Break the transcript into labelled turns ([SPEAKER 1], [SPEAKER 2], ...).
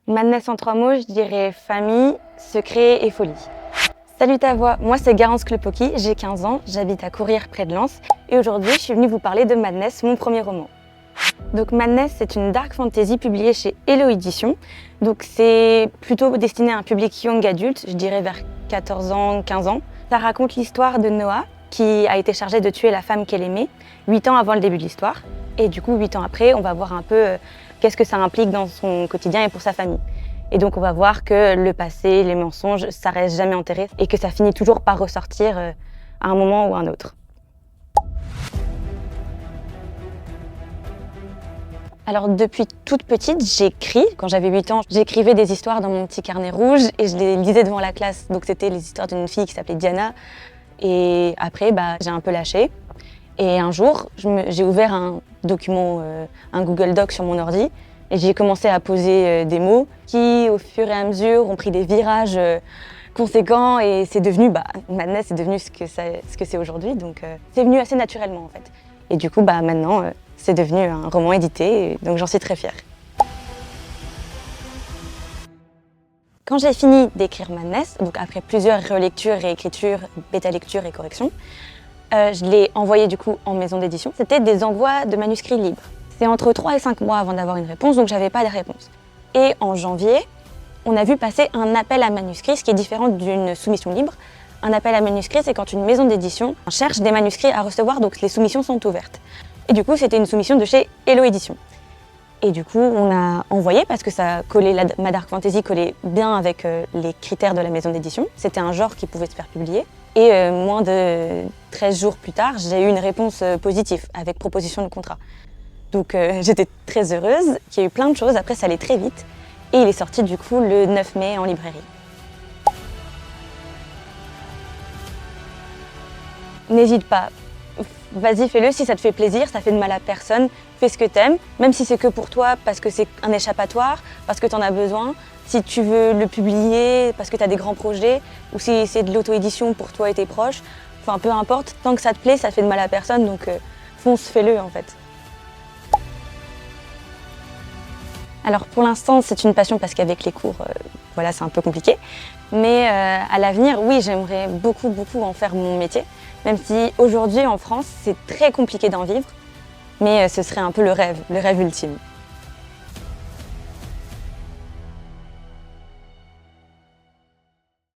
[SPEAKER 1] Madness en 3 mots, je dirais famille, secret et folie. Salut ta voix, moi c'est Garance Klepoki, j'ai 15 ans, j'habite à Courrières près de Lens et aujourd'hui je suis venue vous parler de Madness, mon premier roman. Donc Madness, c'est une dark fantasy publiée chez Hello Éditions. Donc c'est plutôt destiné à un public young adulte, je dirais vers 14 ans, 15 ans. Ça raconte l'histoire de Noah qui a été chargé de tuer la femme qu'elle aimait 8 ans avant le début de l'histoire. Et du coup 8 ans après, on va voir un peu qu'est-ce que ça implique dans son quotidien et pour sa famille. Et donc on va voir que le passé, les mensonges, ça reste jamais enterré et que ça finit toujours par ressortir à un moment ou à un autre. Alors depuis toute petite, j'écris. Quand j'avais 8 ans, j'écrivais des histoires dans mon petit carnet rouge et je les lisais devant la classe. Donc c'était les histoires d'une fille qui s'appelait Diana. Et après, j'ai un peu lâché. Et un jour, j'ai ouvert un document, un Google Doc sur mon ordi et j'ai commencé à poser des mots qui, au fur et à mesure, ont pris des virages conséquents et c'est devenu, Madness est devenu ce que c'est aujourd'hui. Donc c'est venu assez naturellement en fait. Et du coup, maintenant, c'est devenu un roman édité, et donc j'en suis très fière. Quand j'ai fini d'écrire Madness, donc après plusieurs relectures, réécritures, bêta-lectures et corrections, je l'ai envoyé du coup en maison d'édition. C'était des envois de manuscrits libres. C'est entre 3 et 5 mois avant d'avoir une réponse, donc j'avais pas de réponse. Et en janvier, on a vu passer un appel à manuscrits, ce qui est différent d'une soumission libre. Un appel à manuscrits, c'est quand une maison d'édition cherche des manuscrits à recevoir, donc les soumissions sont ouvertes. Et du coup, c'était une soumission de chez Hello Éditions. Et du coup, on a envoyé parce que ça collait, ma dark fantasy collait bien avec les critères de la maison d'édition. C'était un genre qui pouvait se faire publier. Et moins de 13 jours plus tard, j'ai eu une réponse positive avec proposition de contrat. Donc j'étais très heureuse. Il y a eu plein de choses. Après, ça allait très vite. Et il est sorti du coup le 9 mai en librairie. N'hésite pas. Vas-y, fais-le si ça te fait plaisir, ça fait de mal à personne. Fais ce que t'aimes, même si c'est que pour toi, parce que c'est un échappatoire, parce que t'en as besoin. Si tu veux le publier, parce que t'as des grands projets, ou si c'est de l'auto-édition pour toi et tes proches. Enfin, peu importe, tant que ça te plaît, ça fait de mal à personne, donc fonce, fais-le en fait. Alors pour l'instant, c'est une passion parce qu'avec les cours, voilà, c'est un peu compliqué. Mais à l'avenir, oui, j'aimerais beaucoup en faire mon métier. Même si aujourd'hui en France, c'est très compliqué d'en vivre. Mais ce serait un peu le rêve ultime.